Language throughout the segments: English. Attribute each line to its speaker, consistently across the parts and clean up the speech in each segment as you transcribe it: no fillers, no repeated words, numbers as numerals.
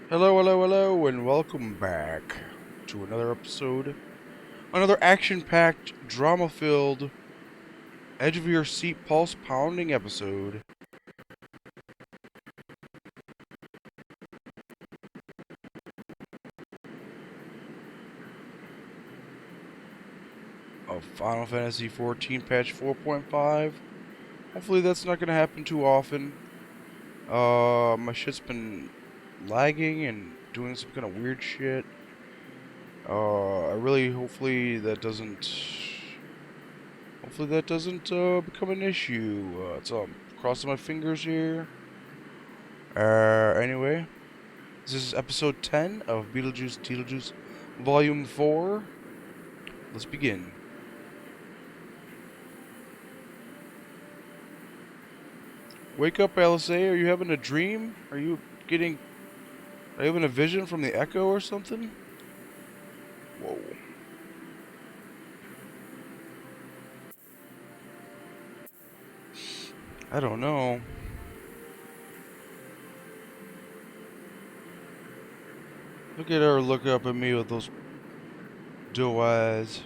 Speaker 1: Hello, hello, hello, and welcome back to another episode, another action-packed, drama-filled, edge-of-your-seat, pulse-pounding episode of Final Fantasy XIV Patch 4.5. Hopefully that's not going to happen too often. My shit's been lagging and doing some kind of weird shit. Hopefully that doesn't become an issue. So I'm crossing my fingers here. Anyway. This is episode 10 of Beetlejuice Volume 4. Let's begin. Wake up, Alice. Are you having a dream? Are you having a vision from the echo or something? Whoa. I don't know. Look at her look up at me with those doe eyes.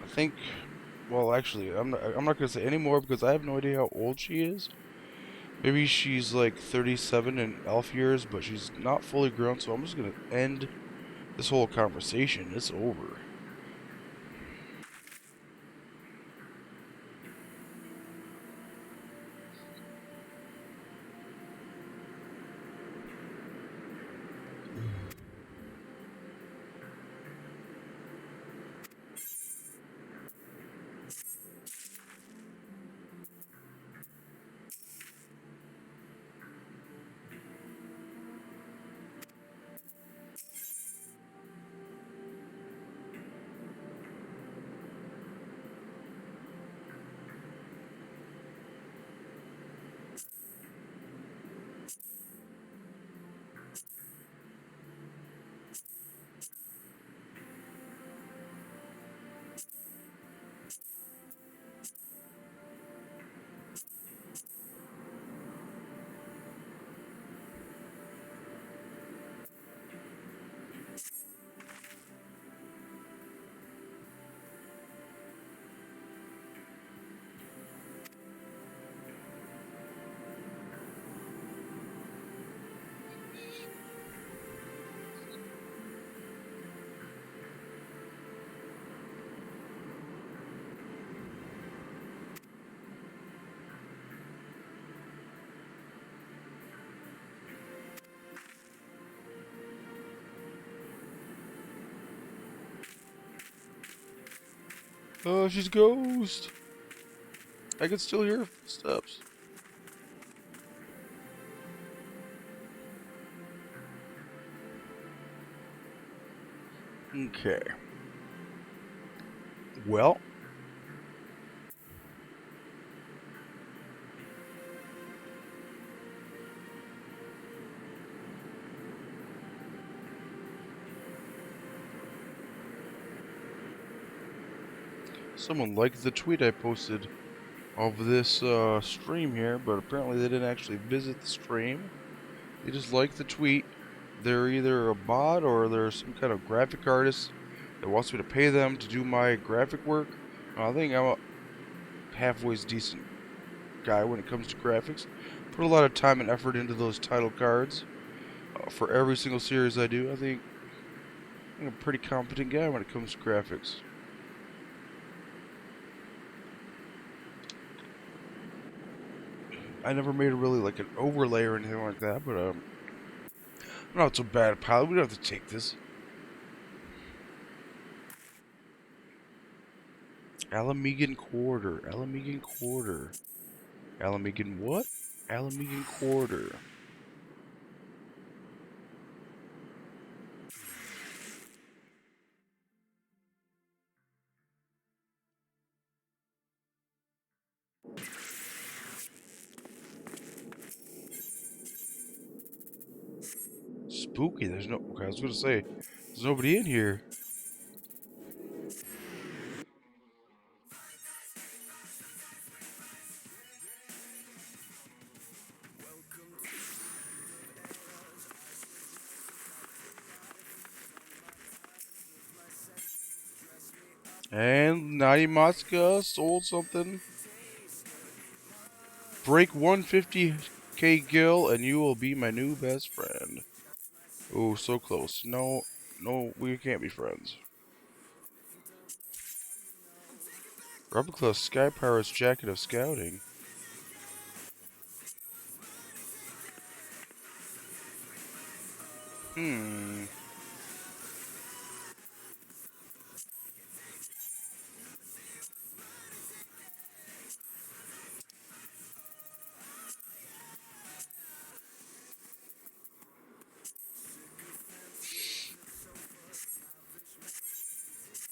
Speaker 1: I think, well, actually, I'm not gonna say any more because I have no idea how old she is. Maybe she's like 37 in elf years, but she's not fully grown, so I'm just gonna end this whole conversation. It's over. Oh, she's a ghost. I can still hear her footsteps. Okay. Well, someone liked the tweet I posted of this stream here, but apparently they didn't actually visit the stream. They just liked the tweet. They're either a bot or they're some kind of graphic artist that wants me to pay them to do my graphic work. I think I'm a halfway decent guy when it comes to graphics. Put a lot of time and effort into those title cards for every single series I do. I think I'm a pretty competent guy when it comes to graphics. I never made a really like an overlay or anything like that, but I'm not so bad at pilot. We don't have to take this. Alamegan Quarter. Alamegan Quarter. Alamegan what? Alamegan Quarter. Spooky. There's no. Okay, I was gonna say, there's nobody in here. And Naughty Matsuka sold something. Break 150k gil and you will be my new best friend. Oh, so close. No, no, we can't be friends. Replica Sky Pirate's Jacket of Scouting. Hmm.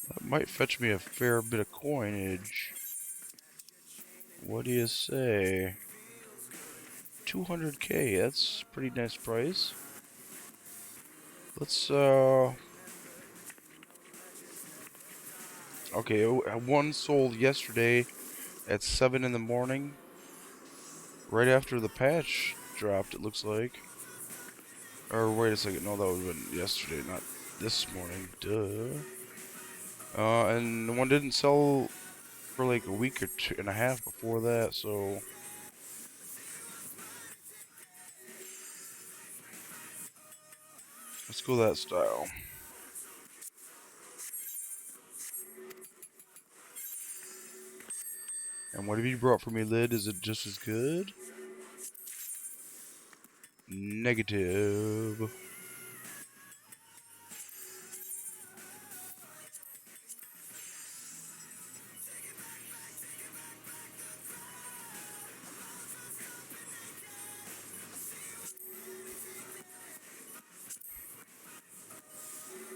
Speaker 1: That might fetch me a fair bit of coinage. What do you say? 200k, that's a pretty nice price. Let's, okay, one sold yesterday at 7 in the morning. Right after the patch dropped, it looks like. Or wait a second, no, that would have been yesterday, not this morning. Duh. And the one didn't sell for like a week or 2.5 before that, so let's go that style. And what have you brought for me, Lid? Is it just as good? Negative.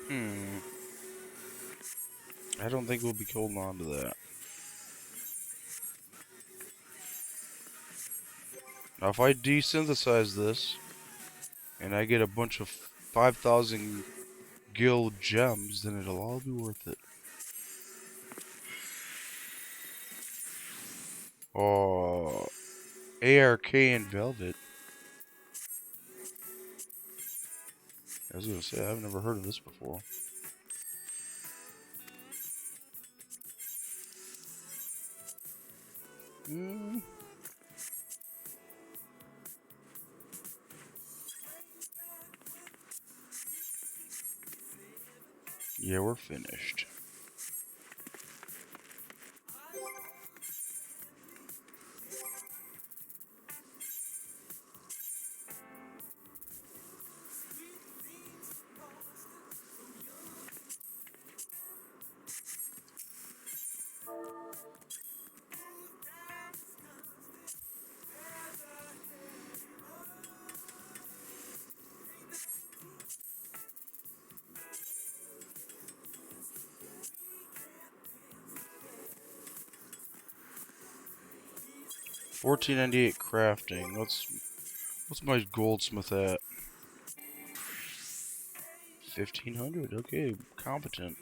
Speaker 1: Hmm. I don't think we'll be holding on to that. Now, if I desynthesize this, and I get a bunch of 5,000 gil gems, then it'll all be worth it. Oh, ARK and Velvet. I was gonna say, I've never heard of this before. Hmm. Yeah, we're finished. $14.98 crafting. What's my goldsmith at? 1,500. Okay, competent.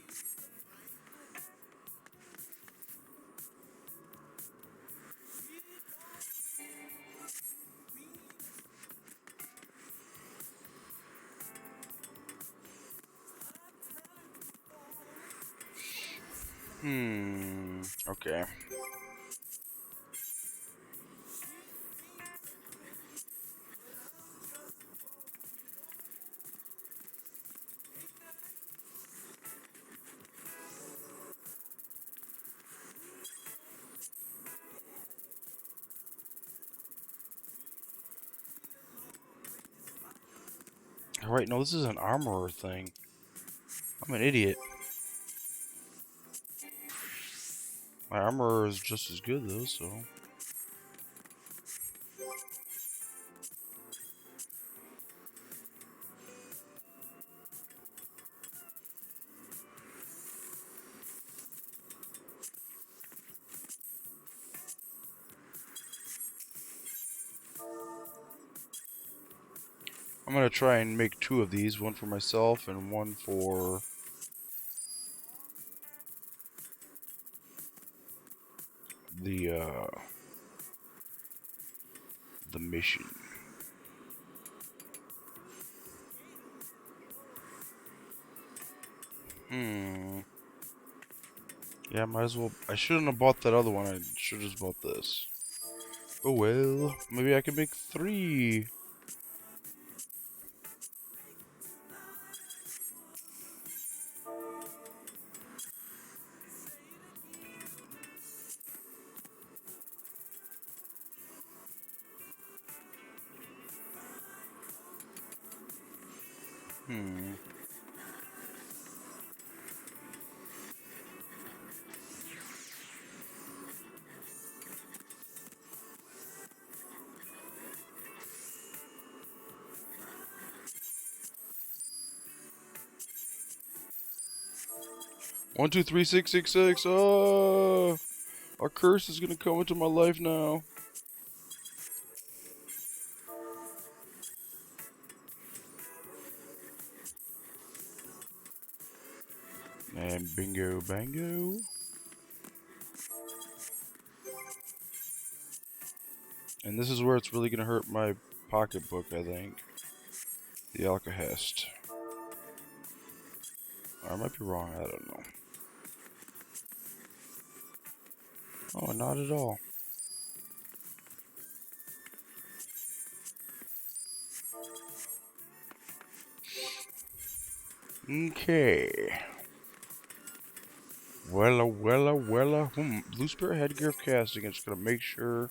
Speaker 1: Okay. Alright, no, this is an armorer thing. I'm an idiot. My armorer is just as good, though, so... I'm gonna try and make 2 of these, one for myself and one for the mission. Hmm. Yeah, might as well. I shouldn't have bought that other one. I should have just bought this. Oh well. Maybe I can make 3. Hmm. 1, 2, 3, 6, 6, 6. Oh, our curse is gonna come into my life now. And bingo, bango. And this is where it's really gonna hurt my pocketbook, I think. The Alcahest. Or I might be wrong. I don't know. Oh, not at all. Okay. Wella. Blue Spirit Headgear of Casting. I'm just gonna make sure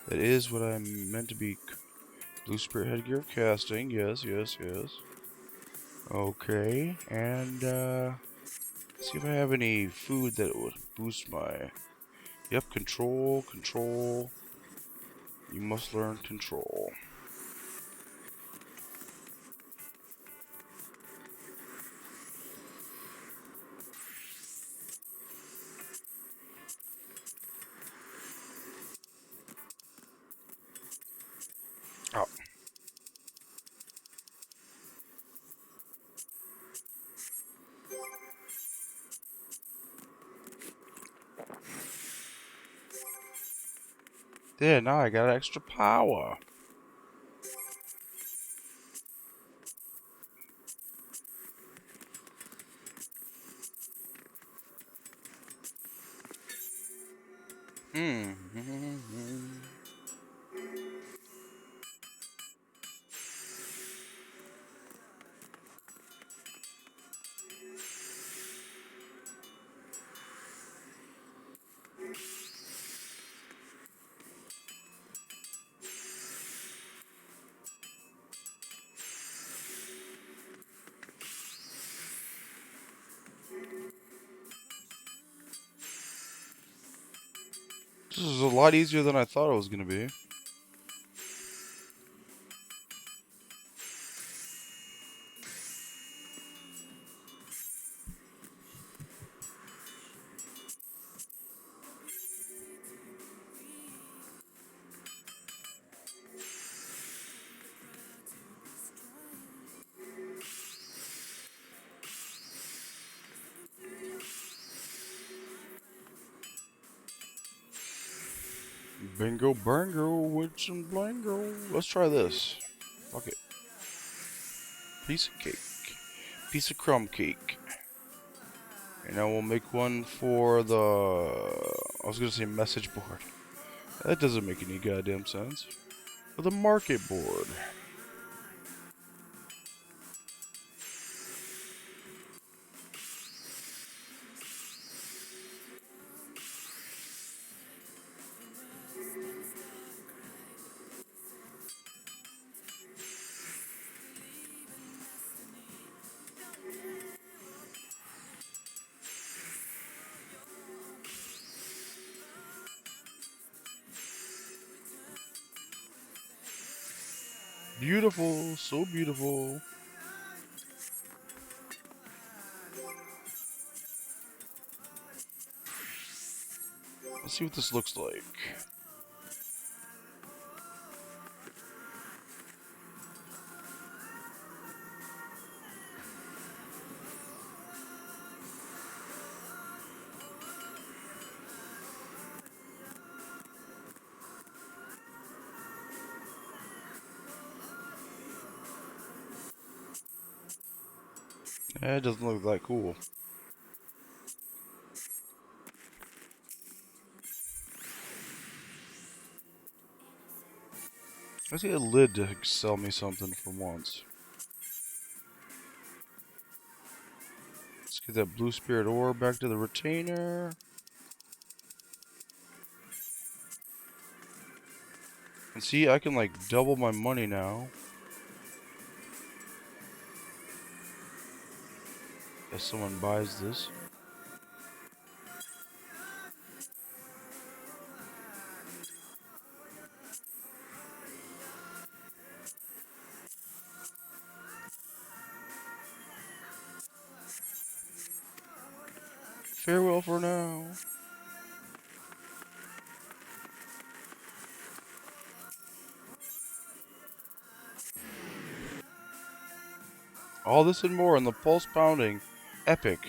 Speaker 1: that is what I'm meant to be. Blue Spirit Headgear of Casting. Yes. Okay. And, see if I have any food that would boost my... Yep, control. You must learn control. Oh. There, now I got extra power. Hmm. This is a lot easier than I thought it was gonna be. Bingo, bango, witch and blango. Let's try this. Fuck it. Piece of cake. Piece of crumb cake. And I will make one for the... I was gonna say message board. That doesn't make any goddamn sense. For the market board. Beautiful, so beautiful. Let's see what this looks like. It doesn't look that cool. I see a lid to sell me something for once. Let's get that blue spirit ore back to the retainer. And see, I can like double my money now. If someone buys this. Farewell for now. All this and more on the pulse pounding epic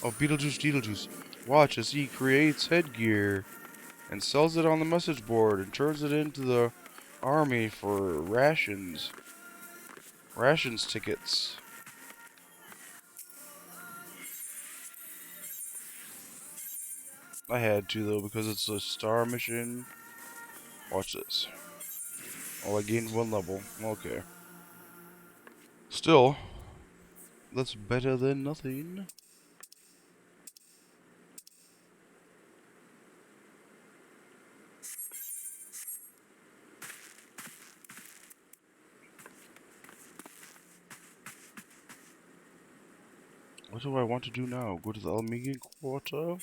Speaker 1: of Beetlejuice. Watch as he creates headgear and sells it on the message board and turns it into the army for rations. Rations tickets. I had to though because it's a star mission. Watch this. Oh, I gained 1 level. Okay. Still, that's better than nothing. What do I want to do now? Go to the Almegan Quarter?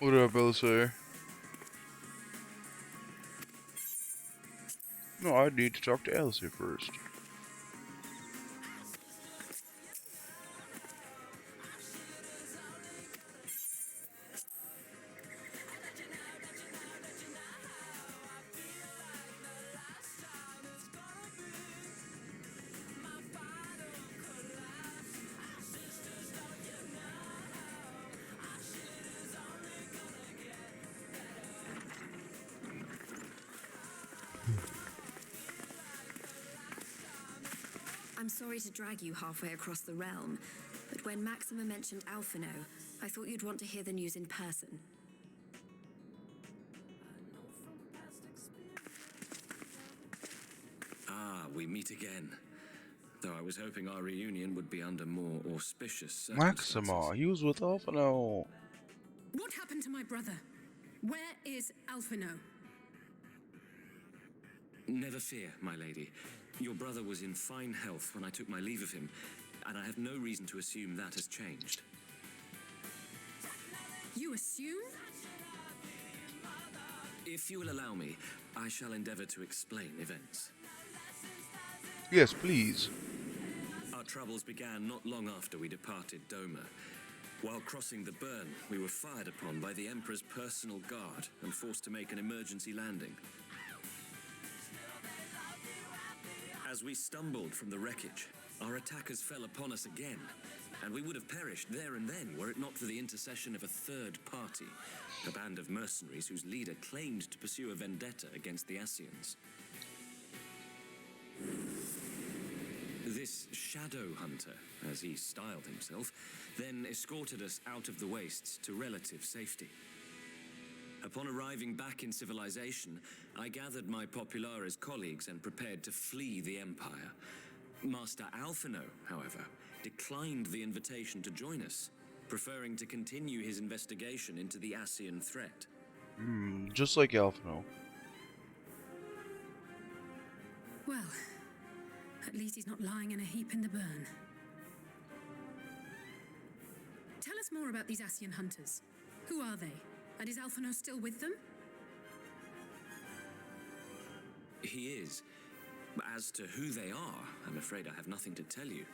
Speaker 1: What up, Belisar? No, I need to talk to Alistair first.
Speaker 2: I'm sorry to drag you halfway across the realm, but when Maxima mentioned Alphino, I thought you'd want to hear the news in person.
Speaker 3: Ah, we meet again. Though I was hoping our reunion would be under more auspicious circumstances.
Speaker 1: Maxima, he was with Alphino.
Speaker 4: What happened to my brother? Where is Alphino?
Speaker 3: Never fear, my lady. Your brother was in fine health when I took my leave of him, and I have no reason to assume that has changed.
Speaker 4: You assume?
Speaker 3: If you will allow me, I shall endeavor to explain events.
Speaker 1: Yes, please.
Speaker 3: Our troubles began not long after we departed Doma. While crossing the burn, we were fired upon by the Emperor's personal guard and forced to make an emergency landing. As we stumbled from the wreckage, our attackers fell upon us again, and we would have perished there and then were it not for the intercession of a third party, a band of mercenaries whose leader claimed to pursue a vendetta against the Ascians. This shadow hunter, as he styled himself, then escorted us out of the wastes to relative safety. Upon arriving back in civilization, I gathered my Populares colleagues and prepared to flee the Empire. Master Alphino, however, declined the invitation to join us, preferring to continue his investigation into the Ascian threat.
Speaker 1: Just like Alphino.
Speaker 4: Well, At least he's not lying in a heap in the burn. Tell us more about these Ascian hunters. Who are they? And is Alphino still with them?
Speaker 3: He is. As to who they are, I'm afraid I have nothing to tell you.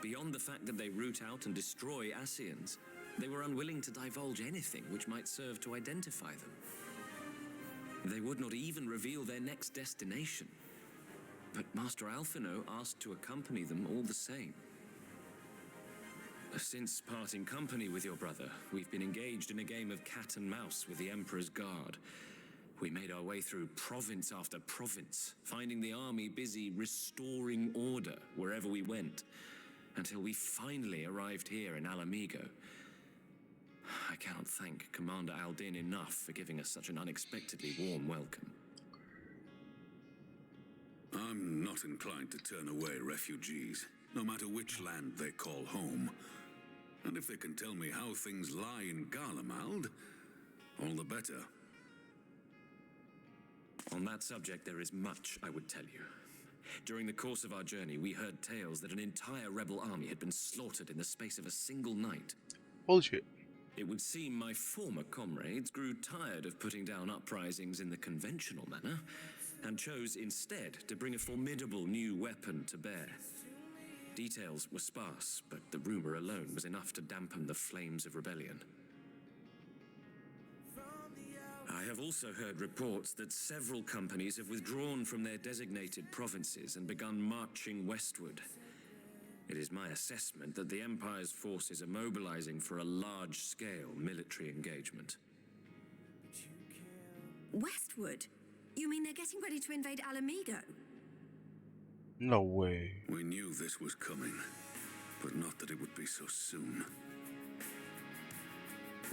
Speaker 3: Beyond the fact that they root out and destroy Ascians, they were unwilling to divulge anything which might serve to identify them. They would not even reveal their next destination. But Master Alphino asked to accompany them all the same. Since parting company with your brother, we've been engaged in a game of cat and mouse with the Emperor's Guard. We made our way through province after province, finding the army busy restoring order wherever we went, until we finally arrived here in Alamigo. I cannot thank Commander Aldin enough for giving us such an unexpectedly warm welcome.
Speaker 5: I'm not inclined to turn away refugees, no matter which land they call home. And if they can tell me how things lie in Garlemald, all the better.
Speaker 3: On that subject, there is much I would tell you. During the course of our journey, we heard tales that an entire rebel army had been slaughtered in the space of a single night.
Speaker 1: Holy shit.
Speaker 3: It would seem my former comrades grew tired of putting down uprisings in the conventional manner, and chose instead to bring a formidable new weapon to bear. Details were sparse, but the rumor alone was enough to dampen the flames of rebellion. I have also heard reports that several companies have withdrawn from their designated provinces and begun marching westward. It is my assessment that the Empire's forces are mobilizing for a large-scale military engagement.
Speaker 2: Westward? You mean they're getting ready to invade Alamigo?
Speaker 1: No way.
Speaker 5: We knew this was coming, but not that it would be so soon.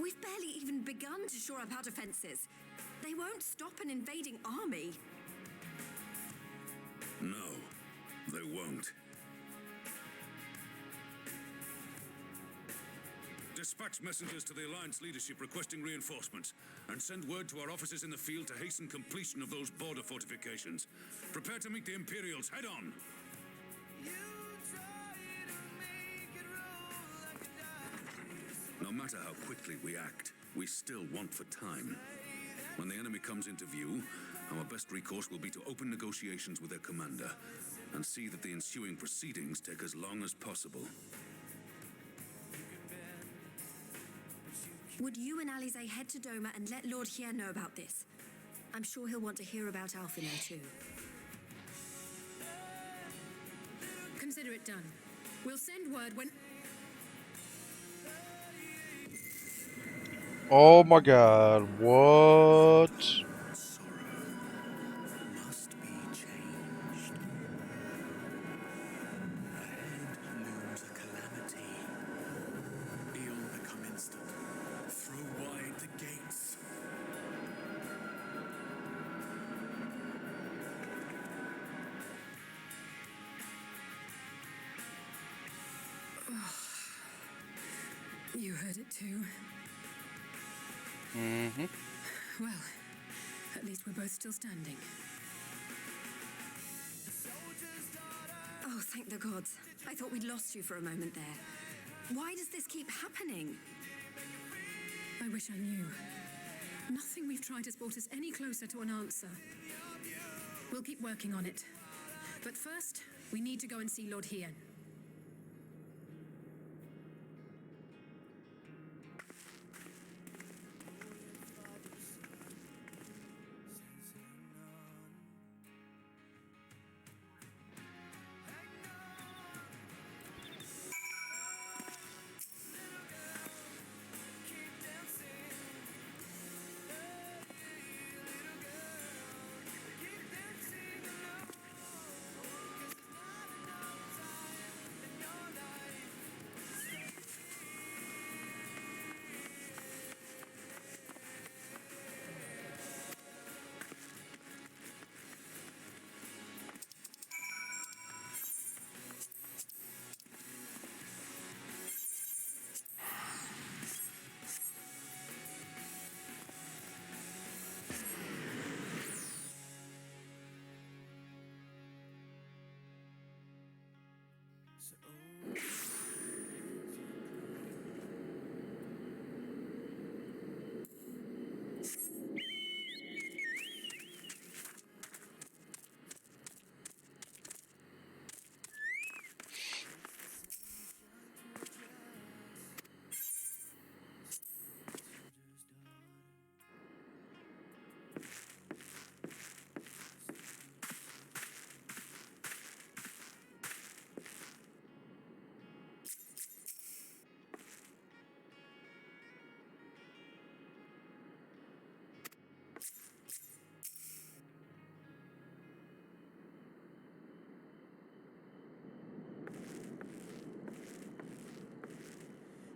Speaker 2: We've barely even begun to shore up our defenses. They won't stop an invading army.
Speaker 5: No, they won't. Dispatch messengers to the Alliance leadership requesting reinforcements, and send word to our officers in the field to hasten completion of those border fortifications. Prepare to meet the Imperials head on! No matter how quickly we act, we still want for time. When the enemy comes into view, our best recourse will be to open negotiations with their commander, and see that the ensuing proceedings take as long as possible.
Speaker 2: Would you and Alize head to Doma and let Lord Hier know about this? I'm sure he'll want to hear about Alphino too.
Speaker 4: Consider it done. We'll send word when...
Speaker 1: Oh my god, what?
Speaker 3: Must be changed. Ahead looms a calamity. Ill become instant. Throw wide the gates.
Speaker 4: You heard it too.
Speaker 1: Mm-hmm.
Speaker 4: Well, at least we're both still standing.
Speaker 2: Oh, thank the gods. I thought we'd lost you for a moment there. Why does this keep happening?
Speaker 4: I wish I knew. Nothing we've tried has brought us any closer to an answer. We'll keep working on it. But first, we need to go and see Lord Hien.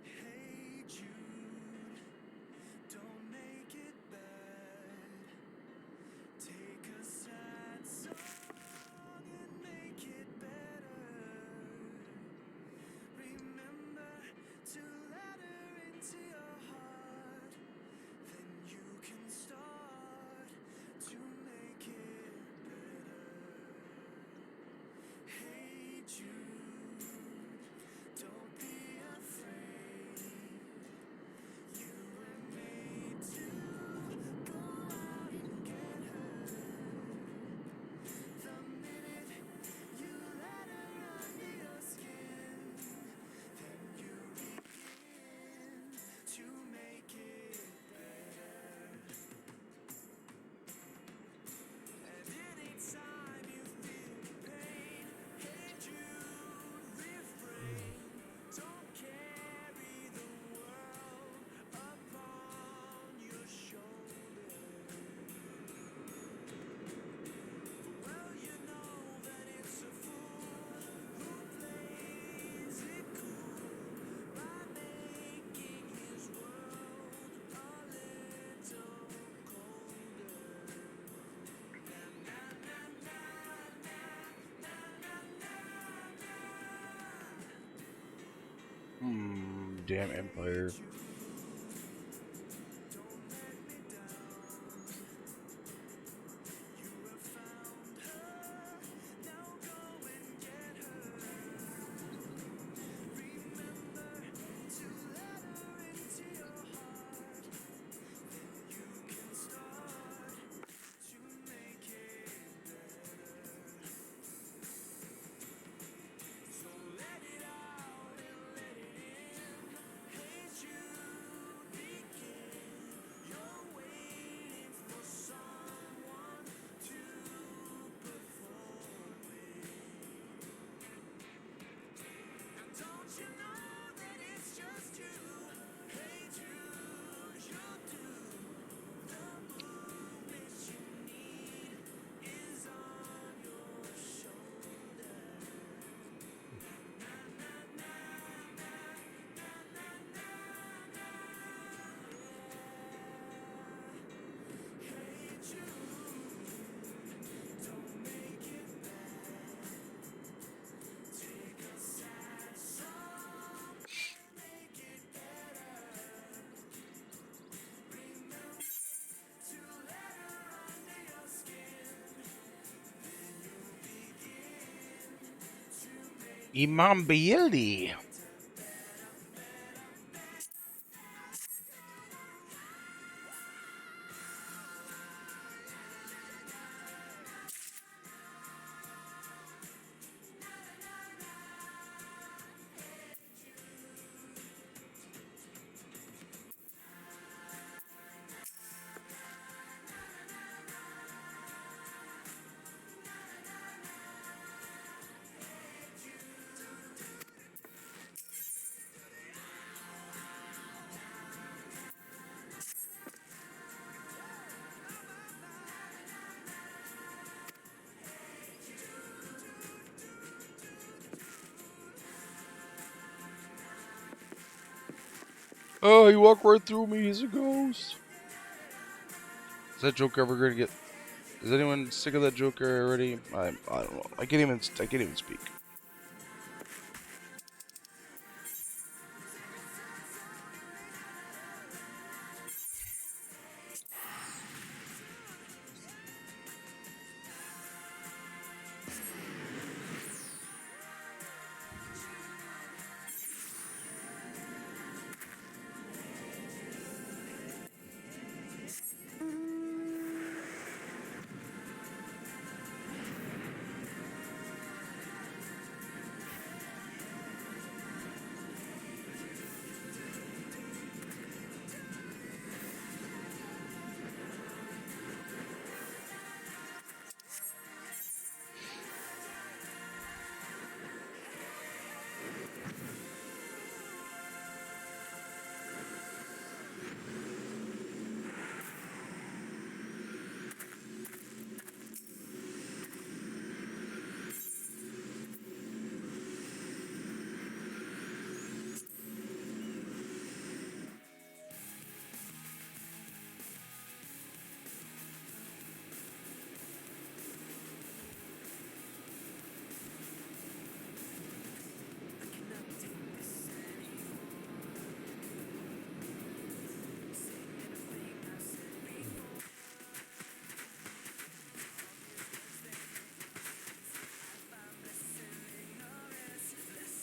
Speaker 6: Hey Jude, don't make it bad. Take a sad song and make it better. Remember to let her into your heart. Then you can start to make it better. Hey Jude, don't be afraid. You were made to go out and get her. The minute you let her under your skin, then you begin to make it better. And anytime you feel pain, hey Jude, refrain. Don't carry the world upon your shoulders. Well, you know that it's a fool who plays it cool by making his world a little colder.
Speaker 1: Damn Empire.
Speaker 6: Don't you know that it's just you? Hey Jude, you'll do. The movement you need is on your shoulder. Hey Jude, don't make it bad. Take a sad song and make it better. Remember to let her under your skin. Then you begin to make
Speaker 1: Imam Bailey. Oh, he walked right through me. He's a ghost. Is that joke ever gonna get? Is anyone sick of that Joker already? I don't know. I can't even speak.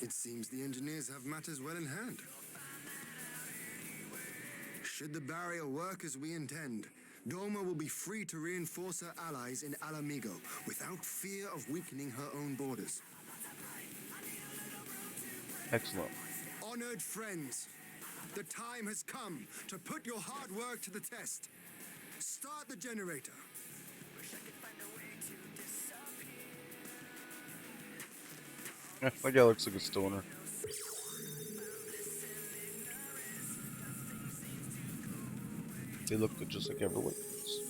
Speaker 7: It seems the engineers have matters well in hand. Should the barrier work as we intend, Doma will be free to reinforce her allies in Alamigo without fear of weakening her own borders.
Speaker 1: Excellent.
Speaker 7: Honored friends, the time has come to put your hard work to the test. Start the generator.
Speaker 1: That guy looks like a stoner. They look good just like everyone else.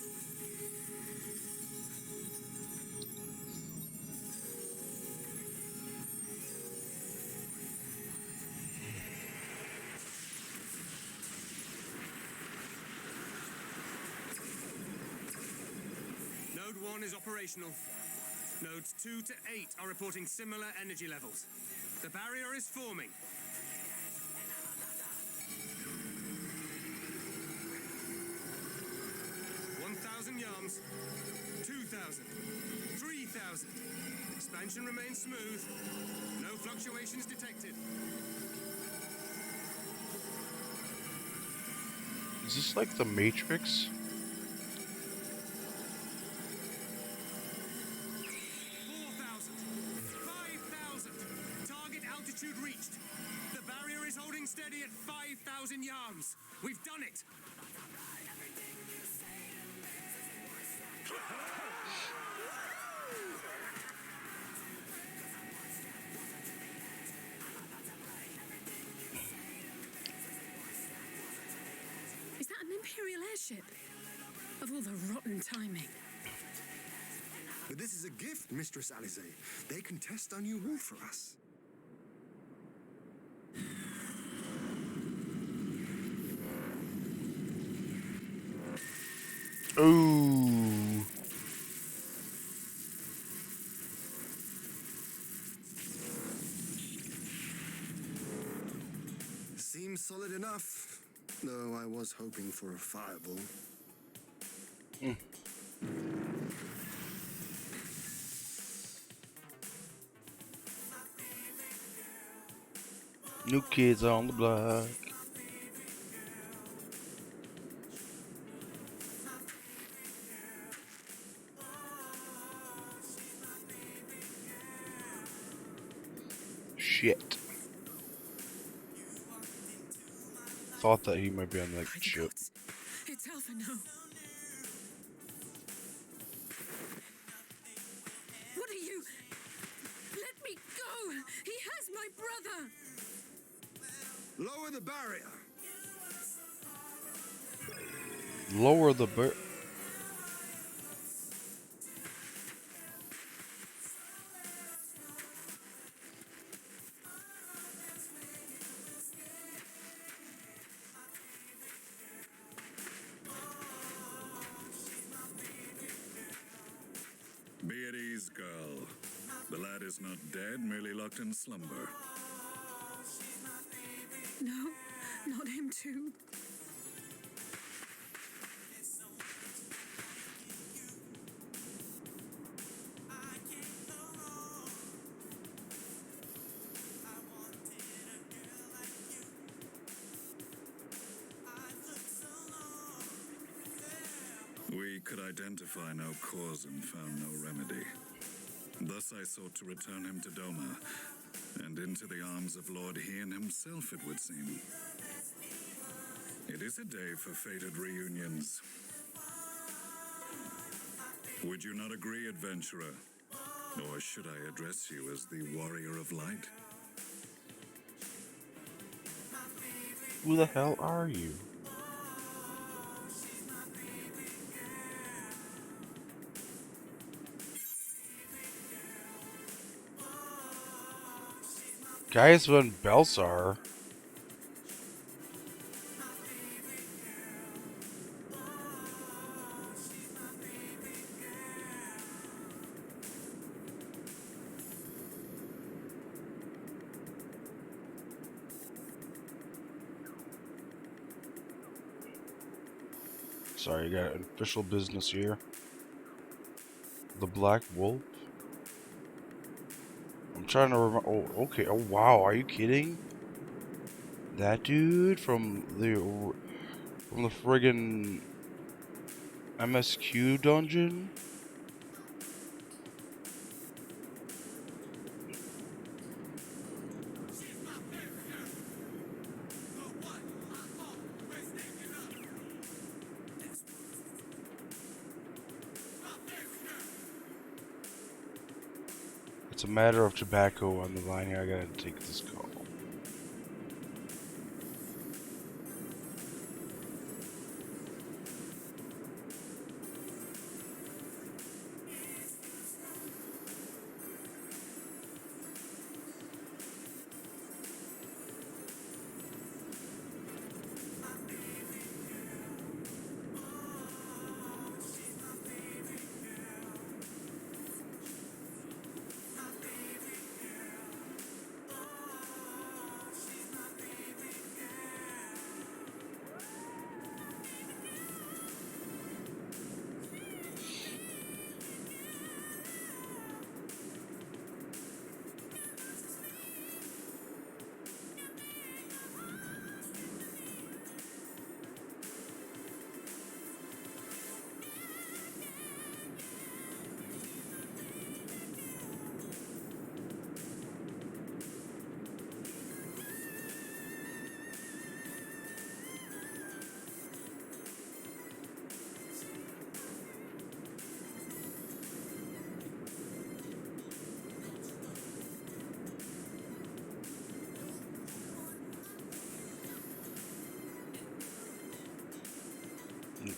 Speaker 8: Node 1 is operational. Nodes 2 to 8 are reporting similar energy levels. The barrier is forming. Yards, 2,000, 3,000. Expansion remains smooth. No fluctuations detected.
Speaker 1: Is this like the Matrix?
Speaker 8: 4,000, 5,000. Target altitude reached. The barrier is holding steady at 5,000 yards. We've done it.
Speaker 4: Is that an Imperial airship? Of all the rotten timing.
Speaker 7: But this is a gift, Mistress Alize. They can test our new rule for us.
Speaker 1: Ooh.
Speaker 7: Seems solid enough, though I was hoping for a fireball.
Speaker 1: New kids on the block. Shit. Thought that he might be on that
Speaker 4: By the
Speaker 1: ship.
Speaker 4: gods, it's Alphino. What are you? Let me go! He has my brother!
Speaker 7: Lower the barrier!
Speaker 1: Lower the bar.
Speaker 5: Be at ease, girl. The lad is not dead, merely locked in slumber.
Speaker 4: No, not him too.
Speaker 5: We could identify no cause and found no remedy. Thus I sought to return him to Doma, and into the arms of Lord Hien himself, it would seem. It is a day for fated reunions. Would you not agree, adventurer? Or should I address you as the Warrior of Light?
Speaker 1: Who the hell are you? Guys von Belsar. Sorry, I got official business here. The Black Wolf. I'm trying to remember. Oh, okay. Oh, wow. Are you kidding? That dude from the friggin' MSQ dungeon? It's a matter of tobacco on the line here. I gotta take this call.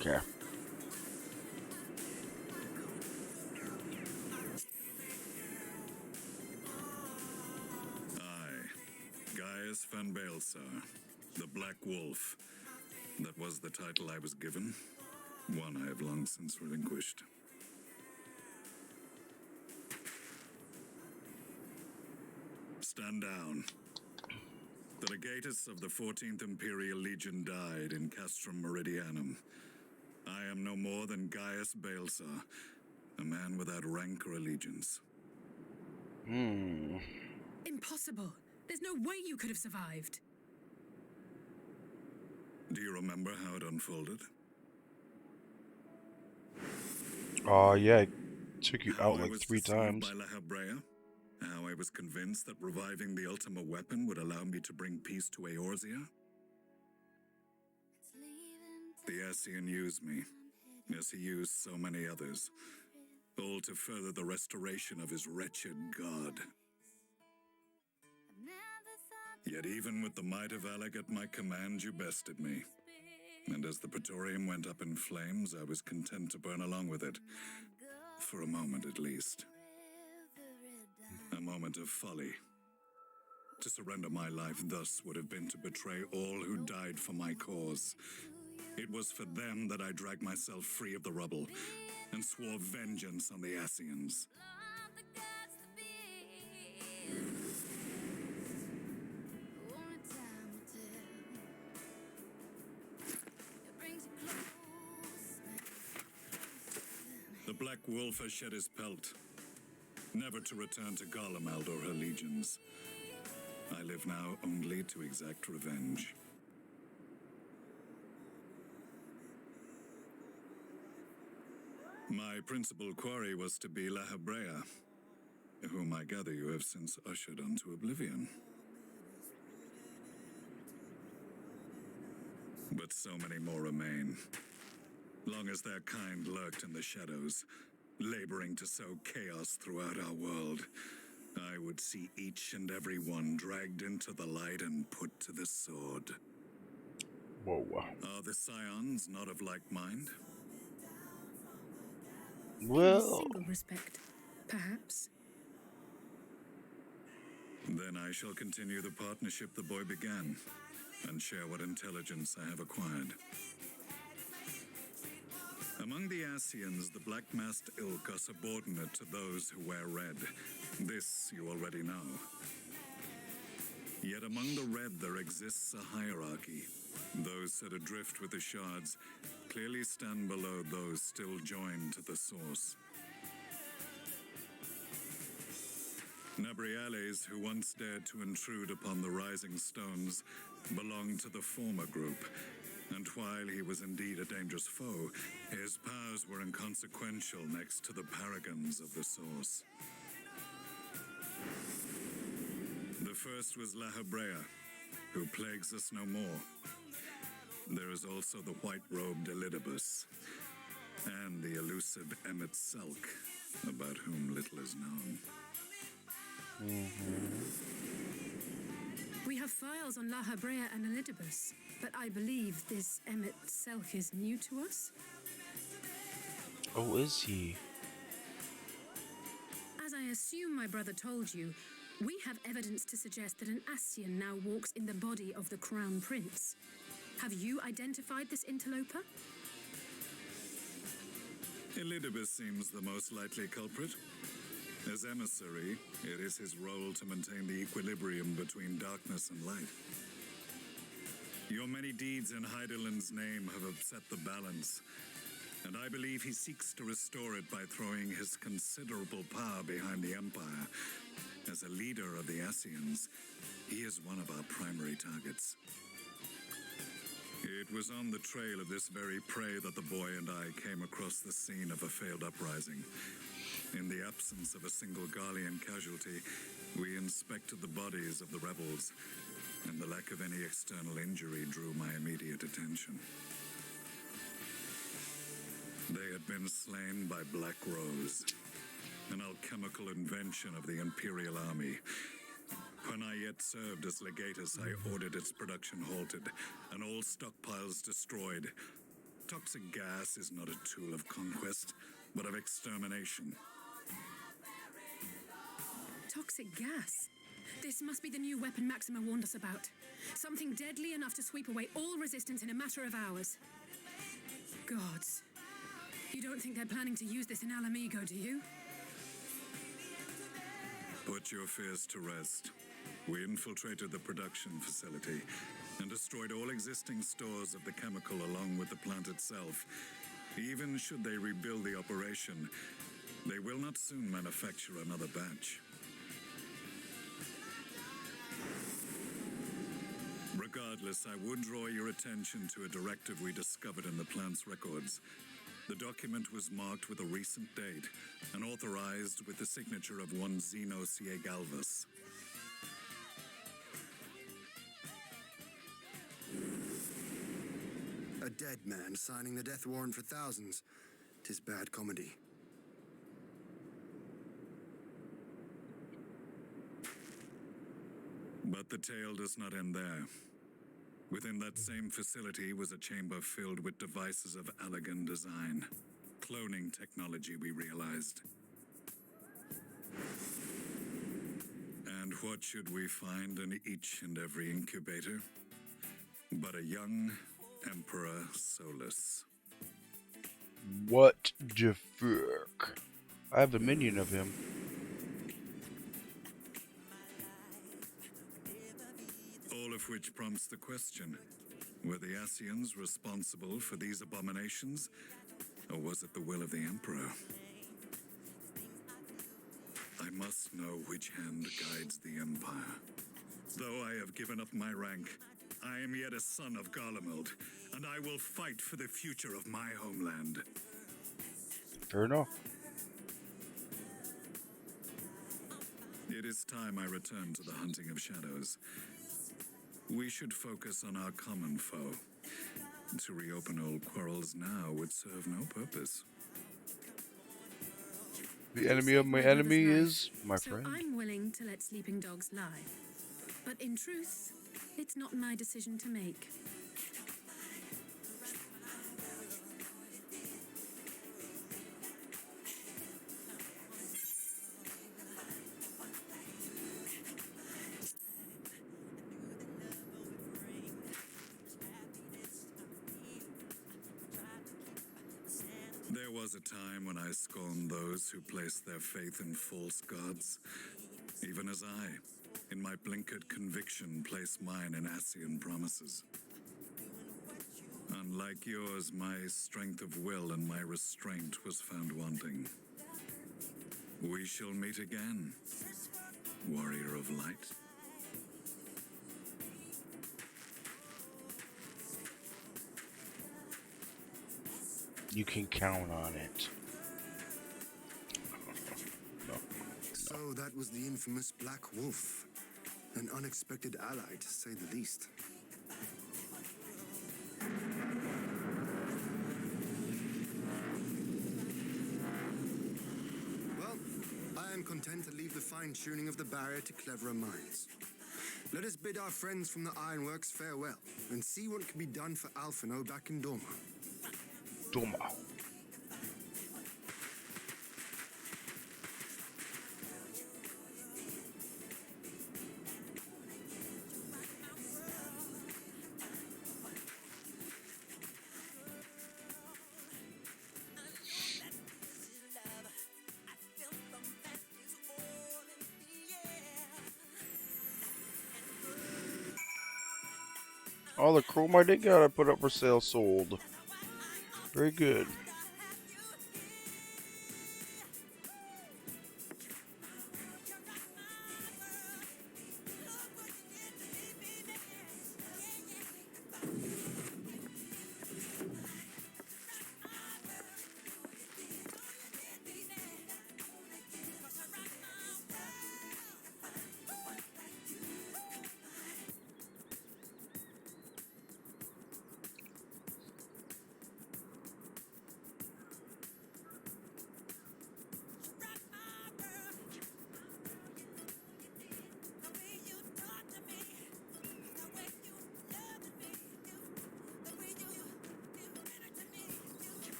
Speaker 1: Okay.
Speaker 5: Gaius van Baelsar, the Black Wolf. That was the title I was given, one I have long since relinquished. Stand down. The legatus of the 14th Imperial Legion died in Castrum Meridianum. I am no more than Gaius Baelsar, a man without rank or allegiance.
Speaker 4: Impossible. There's no way you could have survived.
Speaker 5: Do you remember how it unfolded?
Speaker 1: Yeah, it took you
Speaker 5: How
Speaker 1: out
Speaker 5: I
Speaker 1: like
Speaker 5: was
Speaker 1: 3
Speaker 5: deceived
Speaker 1: times.
Speaker 5: by La Habrea? How I was convinced that reviving the Ultima weapon would allow me to bring peace to Eorzea? The Ascian used me, as he used so many others, all to further the restoration of his wretched god. Yet even with the might of Alec at my command, you bested me. And as the Praetorium went up in flames, I was content to burn along with it. For a moment at least. A moment of folly. To surrender my life thus would have been to betray all who died for my cause. It was for them that I dragged myself free of the rubble and swore vengeance on the Ascians. The Black Wolf has shed his pelt, never to return to Garlemald or her legions. I live now only to exact revenge. My principal quarry was to be La Habrea, whom I gather you have since ushered unto oblivion. But so many more remain. Long as their kind lurked in the shadows, laboring to sow chaos throughout our world, I would see each and every one dragged into the light and put to the sword.
Speaker 1: Whoa.
Speaker 5: Are the Scions not of like mind?
Speaker 4: In a
Speaker 1: Well,
Speaker 4: single respect, perhaps.
Speaker 5: Then I shall continue the partnership the boy began, and share what intelligence I have acquired. Among the Ascians, the Black-masked ilk are subordinate to those who wear red. This you already know. Yet among the red there exists a hierarchy. Those set adrift with the shards clearly stand below those still joined to the source.
Speaker 9: Nabriales, who once dared to intrude upon the Rising Stones, belonged to the former group, and while he was indeed a dangerous foe, his powers were inconsequential next to the paragons of the Source. The first was La Hebrea, who plagues us no more. There is also the white-robed Elidibus, and the elusive Emmet Selk, about whom little is known.
Speaker 4: We have files on La Hebrea and Elidibus, but I believe this Emmet Selk is new to us.
Speaker 1: Oh, is he?
Speaker 4: As I assume my brother told you, we have evidence to suggest that an Ascian now walks in the body of the Crown Prince. Have you identified this interloper?
Speaker 9: Elidibus seems the most likely culprit. As emissary, it is his role to maintain the equilibrium between darkness and light. Your many deeds in Heideland's name have upset the balance, and I believe he seeks to restore it by throwing his considerable power behind the Empire. As a leader of the Ascians, he is one of our primary targets. It was on the trail of this very prey that the boy and I came across the scene of a failed uprising. In the absence of a single Garlean casualty, we inspected the bodies of the rebels, and the lack of any external injury drew my immediate attention. They had been slain by Black Rose, an alchemical invention of the Imperial Army. When I yet served as legatus, I ordered its production halted and all stockpiles destroyed. Toxic gas is not a tool of conquest, but of extermination.
Speaker 4: Toxic gas? This must be the new weapon Maxima warned us about. Something deadly enough to sweep away all resistance in a matter of hours. Gods. You don't think they're planning to use this in Alamigo, do you?
Speaker 9: Put your fears to rest. We infiltrated the production facility and destroyed all existing stores of the chemical along with the plant itself. Even should they rebuild the operation, they will not soon manufacture another batch. Regardless, I would draw your attention to a directive we discovered in the plant's records. The document was marked with a recent date and authorized with the signature of one Zeno Ciegalvus.
Speaker 7: A dead man signing the death warrant for thousands. 'Tis bad comedy.
Speaker 9: But the tale does not end there. Within that same facility was a chamber filled with devices of elegant design. Cloning technology, we realized. And what should we find in each and every incubator? But a young Emperor Solus.
Speaker 1: What the fuck? I have a minion of him.
Speaker 9: All of which prompts the question, were the Ascians responsible for these abominations, or was it the will of the Emperor? I must know which hand guides the Empire. Though I have given up my rank, I am yet a son of Garlemald, and I will fight for the future of my homeland.
Speaker 1: Fair enough.
Speaker 9: It is time I return to the hunting of shadows. We should focus on our common foe. To reopen old quarrels now would serve no purpose.
Speaker 1: The enemy of my enemy is my
Speaker 4: So
Speaker 1: friend.
Speaker 4: I'm willing to let sleeping dogs lie. But in truth, it's not my decision to make.
Speaker 9: There was a time when I scorned those who placed their faith in false gods, even as I, in my blinkered conviction, place mine in Ascian promises. Unlike yours, my strength of will and my restraint was found wanting. We shall meet again, warrior of light.
Speaker 1: You can count on it. No.
Speaker 7: So that was the infamous Black Wolf. An unexpected ally, to say the least. Well, I am content to leave the fine-tuning of the barrier to cleverer minds. Let us bid our friends from the Ironworks farewell, and see what can be done for Alphino back in Dorma.
Speaker 1: Doma. All the chrome I did got I put up for sale sold. Very good.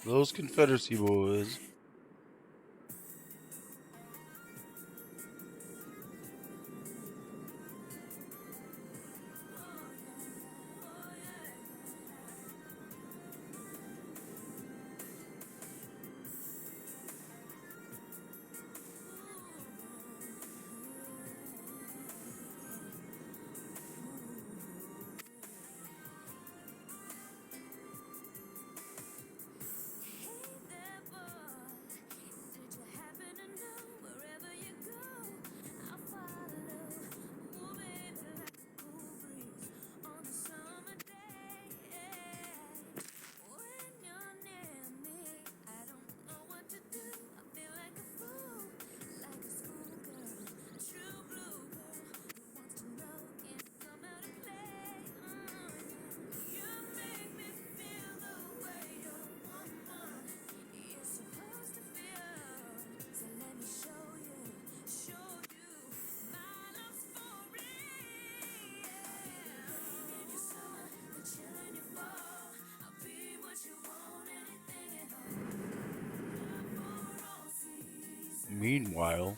Speaker 1: Those Confederacy boys. Meanwhile,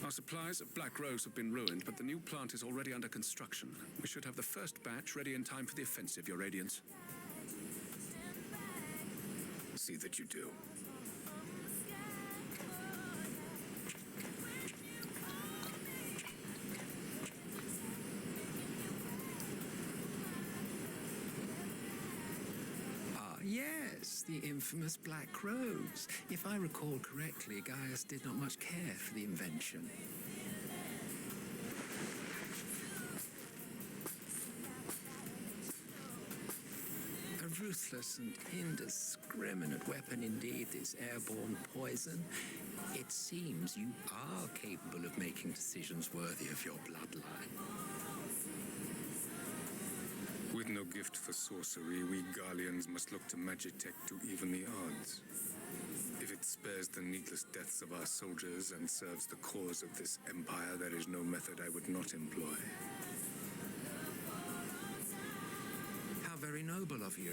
Speaker 5: Our supplies at Black Rose have been ruined, but the new plant is already under construction. We should have the first batch ready in time for the offensive, Your Radiance. See that you do.
Speaker 3: Yes, the infamous Black Rose. If I recall correctly, Gaius did not much care for the invention. A ruthless and indiscriminate weapon indeed, this airborne poison. It seems you are capable of making decisions worthy of your bloodline.
Speaker 5: With
Speaker 10: With no gift for sorcery, we Garleans must look to Magitech to even the odds. If it spares the needless deaths of our soldiers and serves the cause of this empire, there is no method I would not employ.
Speaker 11: How very noble of you.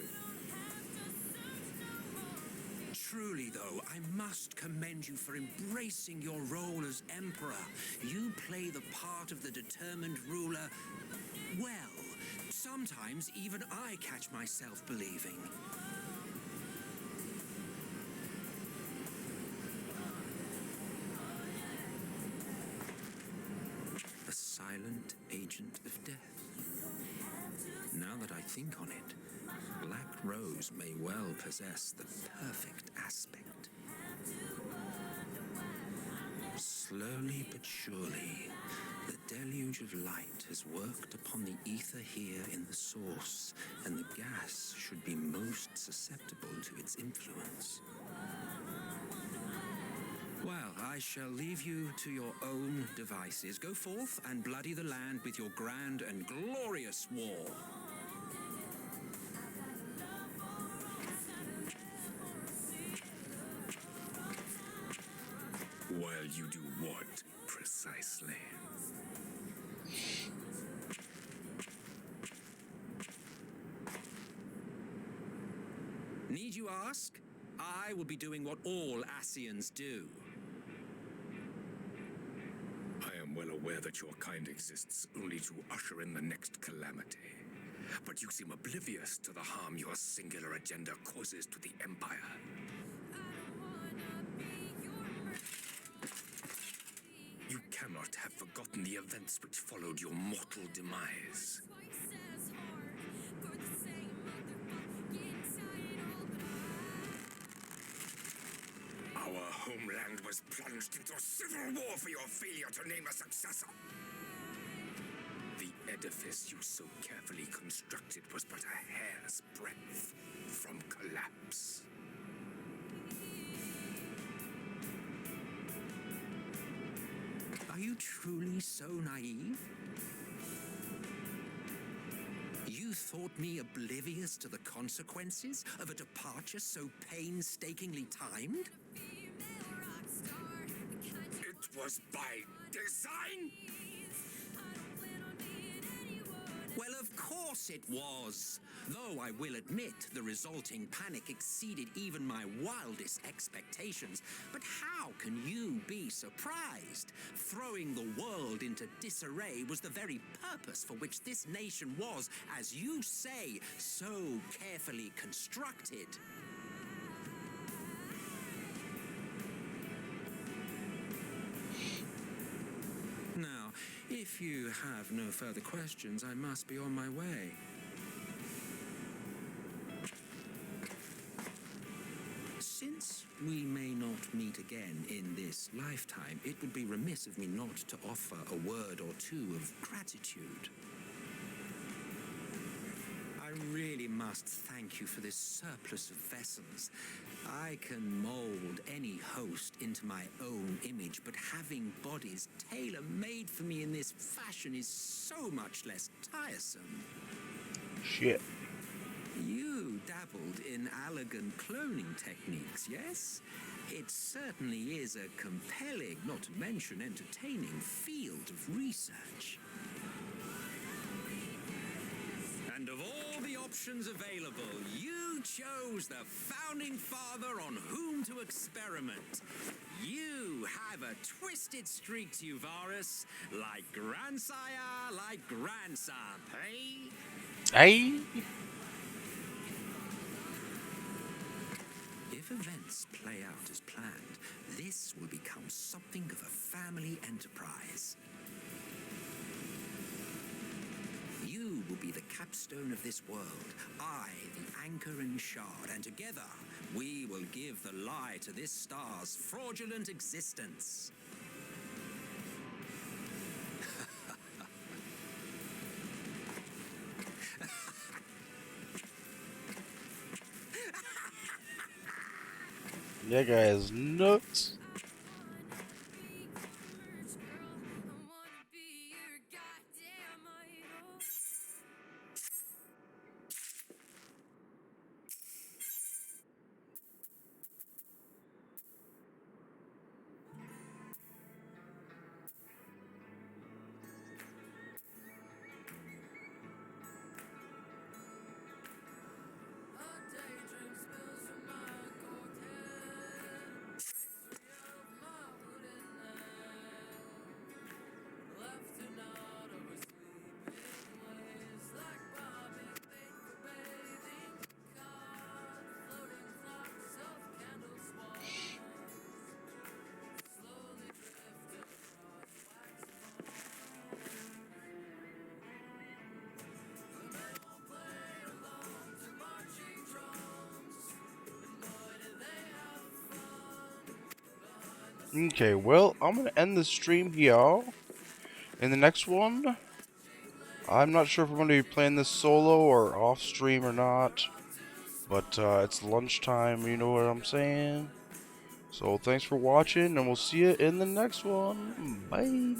Speaker 11: Truly, though, I must commend you for embracing your role as Emperor. You play the part of the determined ruler well. Sometimes even I catch myself believing. A silent agent of death. Now that I think on it, Black Rose may well possess the perfect aspect. Slowly but surely, the deluge of light has worked upon the ether here in the source, and the gas should be most susceptible to its influence. Well, I shall leave you to your own devices. Go forth and bloody the land with your grand and glorious war.
Speaker 10: While you do what, precisely?
Speaker 11: Need you ask? I will be doing what all Asians do.
Speaker 10: I am well aware that your kind exists only to usher in the next calamity. But you seem oblivious to the harm your singular agenda causes to the Empire. You cannot have forgotten the events which followed your mortal demise. Our homeland was plunged into civil war for your failure to name a successor. The edifice you so carefully constructed was but a hair's breadth from collapse.
Speaker 11: Are you truly so naive? You thought me oblivious to the consequences of a departure so painstakingly timed?
Speaker 10: It was by design?
Speaker 11: Well, of course it was. Though I will admit the resulting panic exceeded even my wildest expectations. But how can you be surprised? Throwing the world into disarray was the very purpose for which this nation was, as you say, so carefully constructed. Now, if you have no further questions, I must be on my way. Since we may not meet again in this lifetime, it would be remiss of me not to offer a word or two of gratitude. I really must thank you for this surplus of vessels. I can mold any host into my own image, but having bodies tailor-made for me in this fashion is so much less tiresome.
Speaker 1: Shit.
Speaker 11: You dabbled in elegant cloning techniques, yes? It certainly is a compelling, not to mention entertaining, field of research. And of all the options available, you chose the founding father on whom to experiment. You have a twisted streak to you, Varus, like grandsire, like grandson, eh?
Speaker 1: Hey.
Speaker 11: If events play out as planned, this will become something of a family enterprise. You will be the capstone of this world, I the anchor and shard, and together we will give the lie to this star's fraudulent existence.
Speaker 1: That guy is nuts. Okay, well, I'm gonna end the stream here. In the next one, I'm not sure if we're going to be playing this solo or off stream or not, but it's lunchtime, you know what I'm saying? So thanks for watching, and we'll see you in the next one. Bye.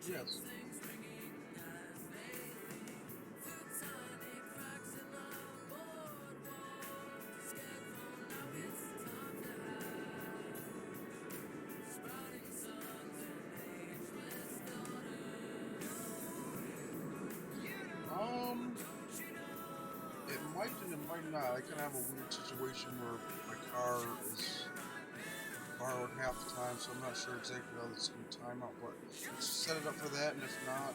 Speaker 1: Yes. It might and it might not. I kind of have a weird situation where my car is borrowed half the time, so I'm not sure exactly how this is going to time out, but let's set it up for that, and if not,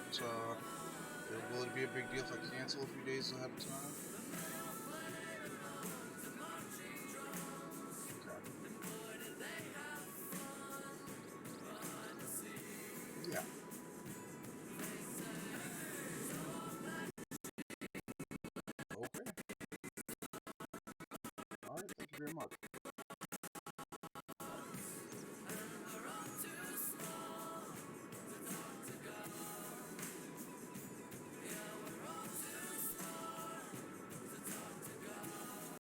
Speaker 1: will it be a big deal if I cancel a few days ahead of time? Okay. Yeah. Okay. Alright, thank you very much.